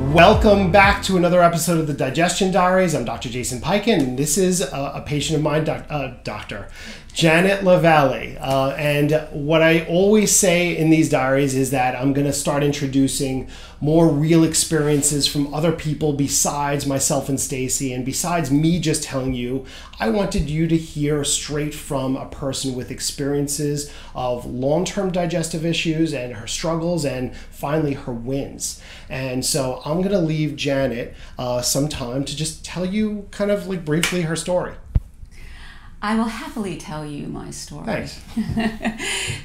Welcome back to another episode of the Digestion Diaries. I'm Dr. Jason Piken, and this is a patient of mine, Dr. Janet LaValley. And what I always say in these diaries is that I'm going to start introducing more real experiences from other people besides myself and Stacy, and besides me just telling you. I wanted you to hear straight from a person with experiences of long-term digestive issues and her struggles and finally her wins. And so I'm going to leave Janet some time to just tell you kind of like briefly her story. I will happily tell you my story. Thanks.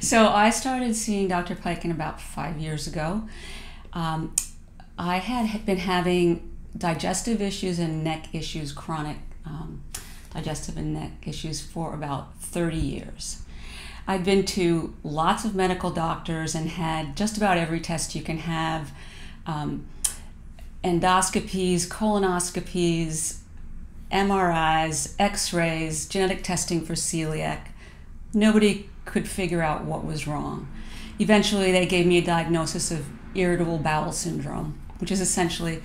So I started seeing Dr. Piken about 5 years ago. I had been having digestive issues and neck issues, chronic digestive and neck issues for about 30 years. I'd been to lots of medical doctors and had just about every test you can have, endoscopies, colonoscopies, MRIs, x-rays, genetic testing for celiac. Nobody could figure out what was wrong. Eventually they gave me a diagnosis of Irritable Bowel Syndrome, which is essentially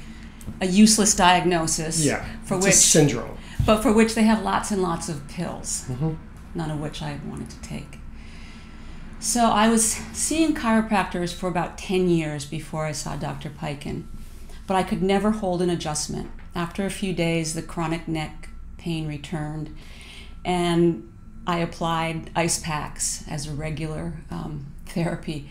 a useless diagnosis. Yeah, for it's which, a syndrome. But for which they have lots and lots of pills, none of which I wanted to take. So I was seeing chiropractors for about 10 years before I saw Dr. Piken, but I could never hold an adjustment. After a few days, the chronic neck pain returned, and I applied ice packs as a regular therapy.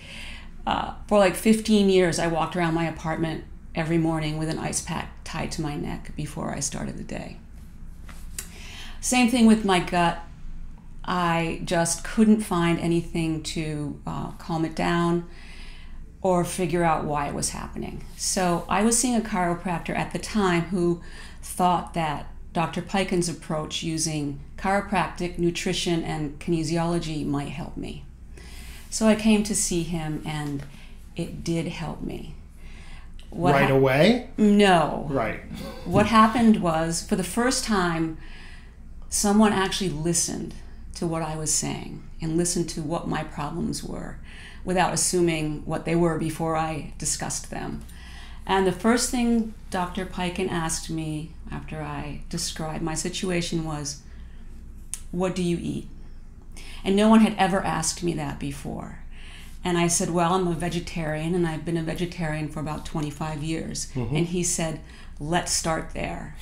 For like 15 years, I walked around my apartment every morning with an ice pack tied to my neck before I started the day. Same thing with my gut. I just couldn't find anything to calm it down or figure out why it was happening. So I was seeing a chiropractor at the time who thought that Dr. Piken's approach using chiropractic, nutrition, and kinesiology might help me. So I came to see him, and it did help me. Right away? No. Right. What happened was, for the first time, someone actually listened to what I was saying and listened to what my problems were without assuming what they were before I discussed them. And the first thing Dr. Piken asked me after I described my situation was, "What do you eat?" And no one had ever asked me that before. And I said, "Well, I'm a vegetarian, and I've been a vegetarian for about 25 years. And he said, "Let's start there."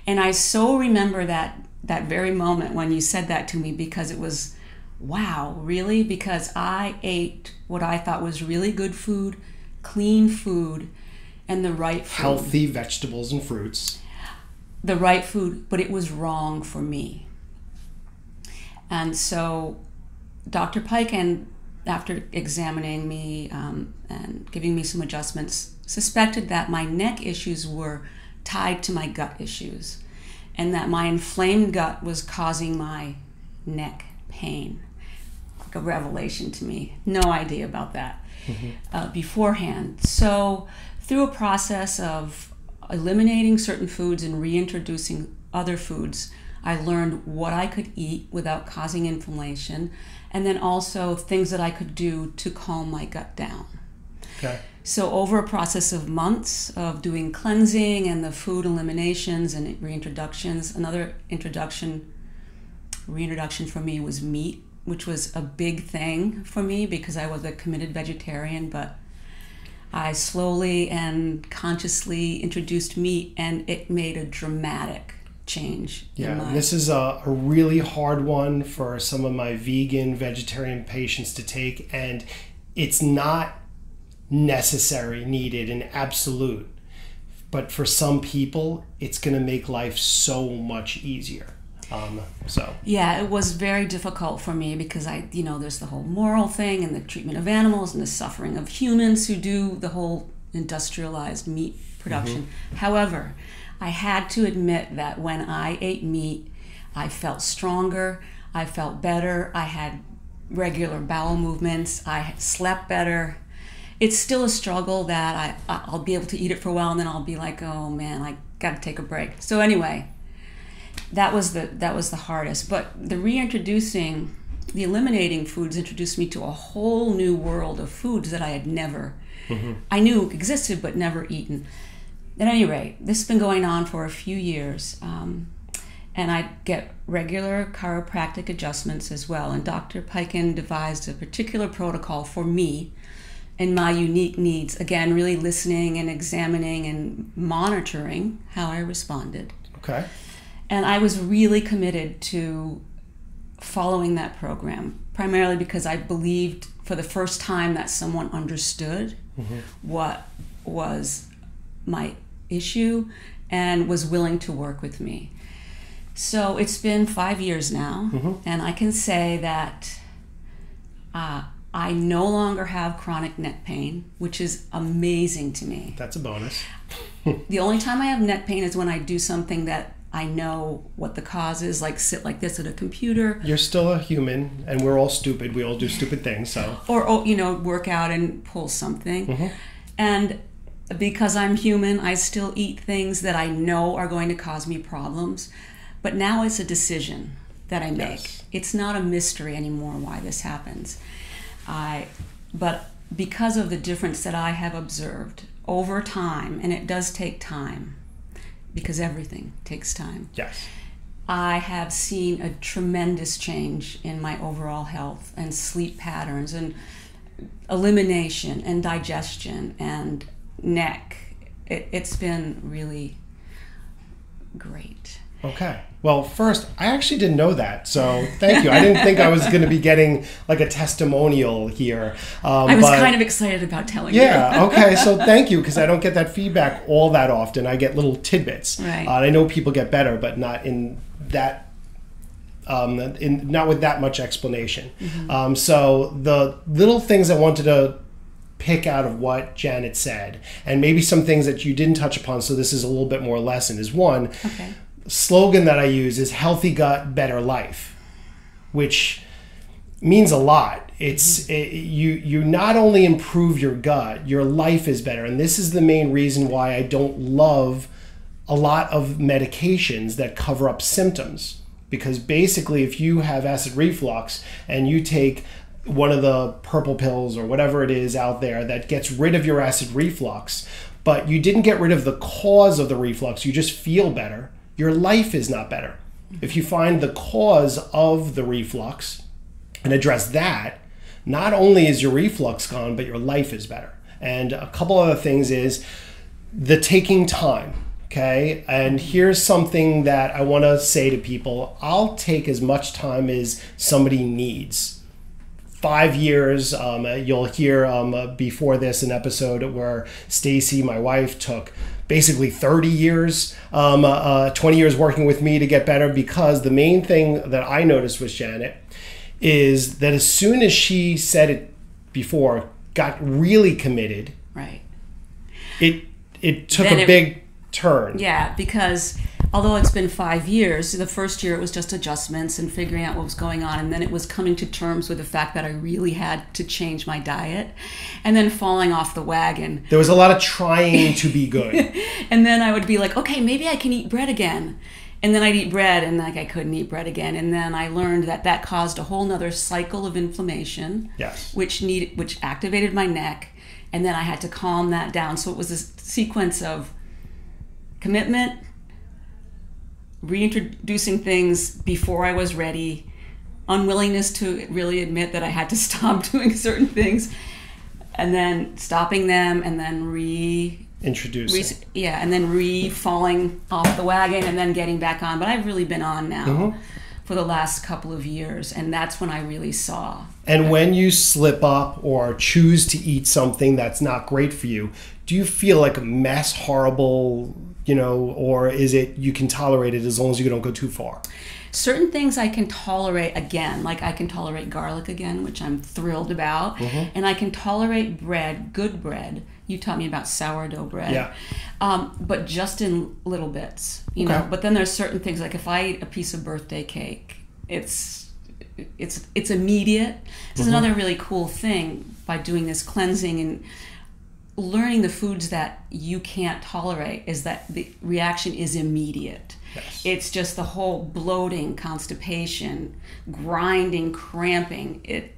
And I so remember that very moment when you said that to me, because it was, wow, really? Because I ate what I thought was really good food, clean food, and the right food. Healthy vegetables and fruits. The right food, but it was wrong for me. And so Dr. Piken, after examining me and giving me some adjustments, suspected that my neck issues were tied to my gut issues, and that my inflamed gut was causing my neck pain. Like a revelation to me. No idea about that beforehand. So through a process of eliminating certain foods and reintroducing other foods, I learned what I could eat without causing inflammation, and then also things that I could do to calm my gut down. Okay. So over a process of months of doing cleansing and the food eliminations and reintroductions, another reintroduction for me was meat, which was a big thing for me because I was a committed vegetarian, but I slowly and consciously introduced meat, and it made a dramatic change. Yeah, this is a really hard one for some of my vegan, vegetarian patients to take, and it's not necessary, needed, and absolute. But for some people, it's going to make life so much easier. Yeah, it was very difficult for me because there's the whole moral thing and the treatment of animals and the suffering of humans who do the whole industrialized meat production. However, I had to admit that when I ate meat, I felt stronger, I felt better, I had regular bowel movements, I slept better. It's still a struggle that I'll be able to eat it for a while, and then I'll be like, oh man, I got to take a break. So anyway, that was the hardest. But the eliminating foods introduced me to a whole new world of foods that I had never, I knew existed but never eaten. At any rate, this has been going on for a few years, and I get regular chiropractic adjustments as well. And Dr. Piken devised a particular protocol for me and my unique needs. Again, really listening and examining and monitoring how I responded. Okay. And I was really committed to following that program, primarily because I believed for the first time that someone understood what was my issue and was willing to work with me. So it's been 5 years now, and I can say that I no longer have chronic neck pain, which is amazing to me. That's a bonus. The only time I have neck pain is when I do something that I know what the cause is, like sit like this at a computer. You're still a human, and we're all stupid. We all do stupid things, so. Or you know, work out and pull something. And because I'm human, I still eat things that I know are going to cause me problems. But now it's a decision that I make. Yes. It's not a mystery anymore why this happens. But because of the difference that I have observed over time, and it does take time, because everything takes time. Yes. I have seen a tremendous change in my overall health and sleep patterns and elimination and digestion and neck. It's been really great. Okay. Well, first, I actually didn't know that, so thank you. I didn't think I was going to be getting like a testimonial here. I was kind of excited about telling you. Yeah, okay, so thank you, because I don't get that feedback all that often. I get little tidbits. Right. I know people get better, but not in that, not with that much explanation. So the little things I wanted to pick out of what Janet said, and maybe some things that you didn't touch upon, so this is a little bit more lesson, is one, slogan that I use is healthy gut, better life, which means a lot. It's you not only improve your gut, your life is better. And this is the main reason why I don't love a lot of medications that cover up symptoms. Because basically, if you have acid reflux and you take one of the purple pills or whatever it is out there that gets rid of your acid reflux, but you didn't get rid of the cause of the reflux, you just feel better, your life is not better. If you find the cause of the reflux and address that, not only is your reflux gone, but your life is better. And a couple other things is the taking time, okay? And here's something that I want to say to people. I'll take as much time as somebody needs. 5 years, you'll hear before this an episode where Stacy, my wife, took basically 30 years, 20 years working with me to get better, because the main thing that I noticed with Janet is that as soon as she said it before, got really committed, right, it took a big turn. Yeah, because although it's been 5 years, the first year it was just adjustments and figuring out what was going on, and then it was coming to terms with the fact that I really had to change my diet, and then falling off the wagon. There was a lot of trying to be good. And then I would be like, okay, maybe I can eat bread again. And then I'd eat bread, and like I couldn't eat bread again. And then I learned that that caused a whole nother cycle of inflammation, yes, which activated my neck, and then I had to calm that down. So it was a sequence of commitment, reintroducing things before I was ready, unwillingness to really admit that I had to stop doing certain things, and then stopping them, and then introducing. And then falling off the wagon, and then getting back on. But I've really been on now for the last couple of years, and that's when I really saw. And when you slip up or choose to eat something that's not great for you, do you feel like a mess, horrible, or is it you can tolerate it as long as you don't go too far? Certain things I can tolerate again, like I can tolerate garlic again, which I'm thrilled about, and I can tolerate bread, good bread. You taught me about sourdough bread, but just in little bits, you know. But then there's certain things, like if I eat a piece of birthday cake, it's immediate. This is another really cool thing by doing this cleansing and learning the foods that you can't tolerate, is that the reaction is immediate. Yes. It's just the whole bloating, constipation, grinding, cramping.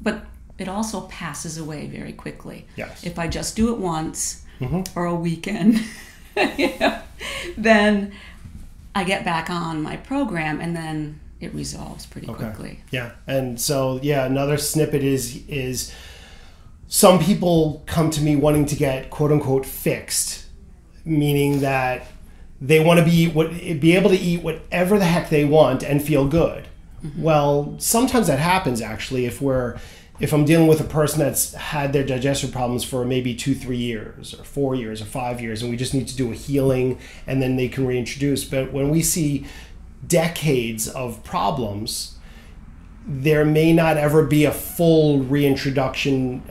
But it also passes away very quickly. Yes. If I just do it once or a weekend. you know, then I get back on my program, and then it resolves pretty quickly. Yeah. And so, yeah, another snippet is some people come to me wanting to get quote unquote fixed, meaning that they want to be able to eat whatever the heck they want and feel good. Mm-hmm. Well, sometimes that happens actually if I'm dealing with a person that's had their digestive problems for maybe 2-3 years or 4 years or 5 years, and we just need to do a healing and then they can reintroduce. But when we see decades of problems, there may not ever be a full reintroduction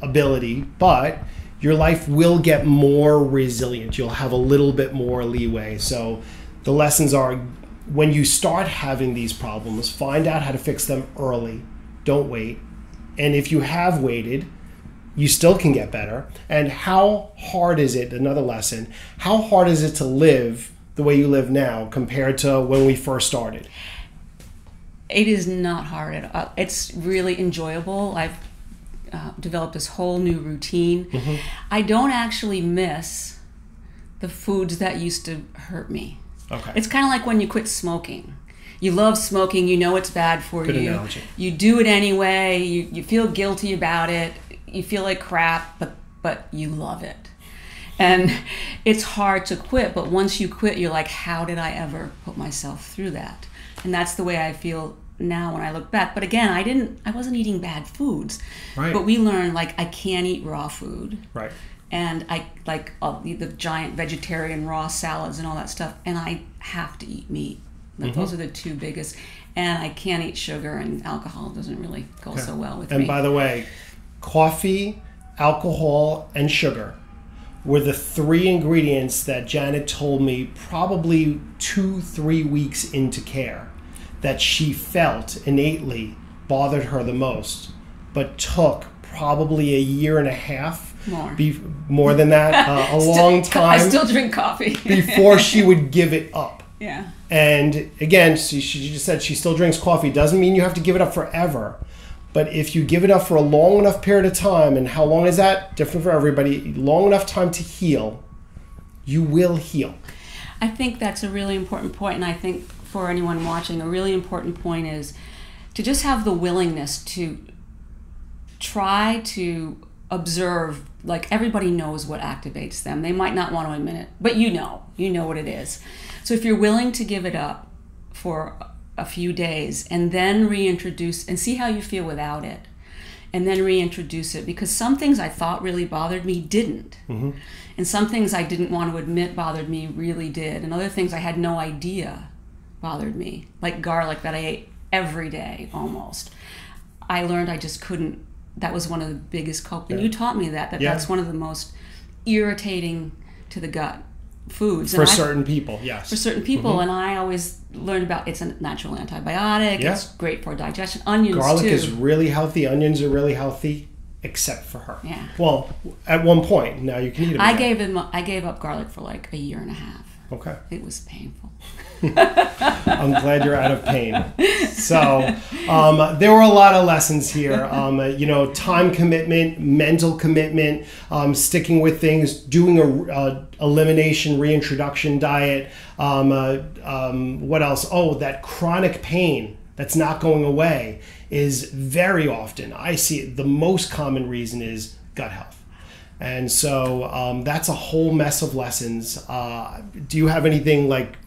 ability, but your life will get more resilient. You'll have a little bit more leeway. So the lessons are, when you start having these problems, find out how to fix them early. Don't wait. And if you have waited, you still can get better. And how hard is it, another lesson, how hard is it to live the way you live now compared to when we first started? It is not hard at all. It's really enjoyable. I've developed this whole new routine. Mm-hmm. I don't actually miss the foods that used to hurt me. Okay. It's kind of like when you quit smoking. You love smoking, you know it's bad for Good you. Analogy. You do it anyway, you feel guilty about it, you feel like crap, but you love it. And it's hard to quit, but once you quit, you're like, how did I ever put myself through that? And that's the way I feel now when I look back. But again, I wasn't eating bad foods. Right. But we learned, like, I can't eat raw food. Right. And I like the giant vegetarian raw salads and all that stuff, and I have to eat meat. Mm-hmm. Those are the two biggest. And I can't eat sugar, and alcohol doesn't really go so well with me. And by the way, coffee, alcohol, and sugar were the 3 ingredients that Janet told me probably 2-3 weeks into care that she felt innately bothered her the most, but took probably a year and a half, more than that, a long time. I still drink coffee. before she would give it up. Yeah. And again, she just said she still drinks coffee. Doesn't mean you have to give it up forever. But if you give it up for a long enough period of time, and how long is that? Different for everybody. Long enough time to heal, you will heal. I think that's a really important point, and I think for anyone watching, a really important point is to just have the willingness to try to observe. Like, everybody knows what activates them. They might not want to admit it, but you know what it is. So if you're willing to give it up for a few days and then reintroduce and see how you feel without it, and then reintroduce it, because some things I thought really bothered me didn't. Mm-hmm. And some things I didn't want to admit bothered me really did. And other things I had no idea bothered me, like garlic that I ate every day almost. I learned I just couldn't. That was one of the biggest culprits. And you taught me that's one of the most irritating to the gut foods. For certain people, yes. For certain people, mm-hmm. And I always learned about it's a natural antibiotic, it's great for digestion. Onions, garlic too. is really healthy, onions are really healthy, except for her. Yeah. Well, at one point, now you can eat them. I gave up garlic for like a year and a half. Okay. It was painful. I'm glad you're out of pain. So there were a lot of lessons here. Time commitment, mental commitment, sticking with things, doing a elimination reintroduction diet. What else? Oh, that chronic pain that's not going away is very often, I see it, the most common reason is gut health. And so that's a whole mess of lessons. Do you have anything like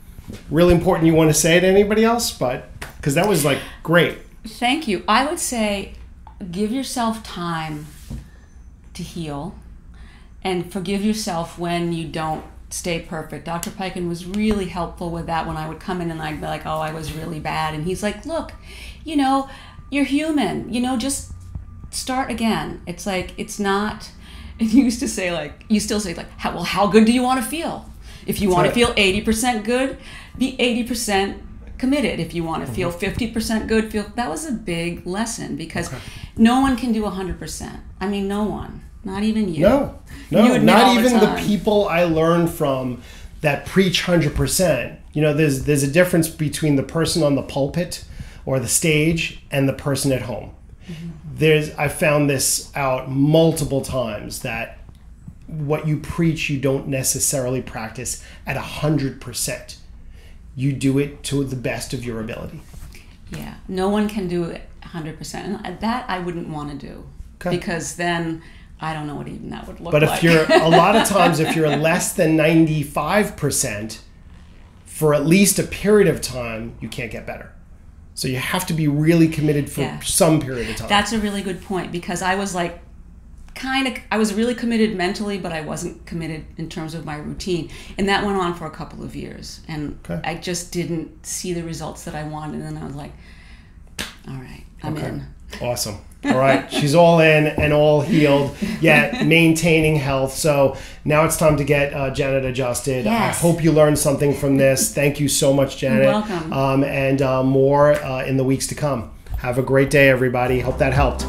really important you want to say to anybody else? But because that was like great. Thank you. I would say give yourself time to heal and forgive yourself when you don't stay perfect. Dr. Piken was really helpful with that when I would come in and I'd be like, oh, I was really bad. And he's like, look, you're human, just start again. It's like, it's not, and you used to say like, you still say like, how good do you want to feel? If you want to feel 80% good, be 80% committed. If you want to feel 50% good, that was a big lesson because no one can do 100%. I mean, no one, not even you. No, not even the people I learned from that preach 100%. There's a difference between the person on the pulpit or the stage and the person at home. Mm-hmm. I found this out multiple times that what you preach, you don't necessarily practice at 100%. You do it to the best of your ability. Yeah, no one can do it 100%. And that I wouldn't want to do. Okay. Because then I don't know what even that would look like. But if you're, a lot of times, if you're less than 95%, for at least a period of time, you can't get better. So you have to be really committed for some period of time. That's a really good point, because I was like, I was really committed mentally, but I wasn't committed in terms of my routine. And that went on for a couple of years. And I just didn't see the results that I wanted. And then I was like, all right, I'm in. Awesome. All right. She's all in and all healed, yet maintaining health. So now it's time to get Janet adjusted. Yes. I hope you learned something from this. Thank you so much, Janet. You're welcome. And more in the weeks to come. Have a great day, everybody. Hope that helped.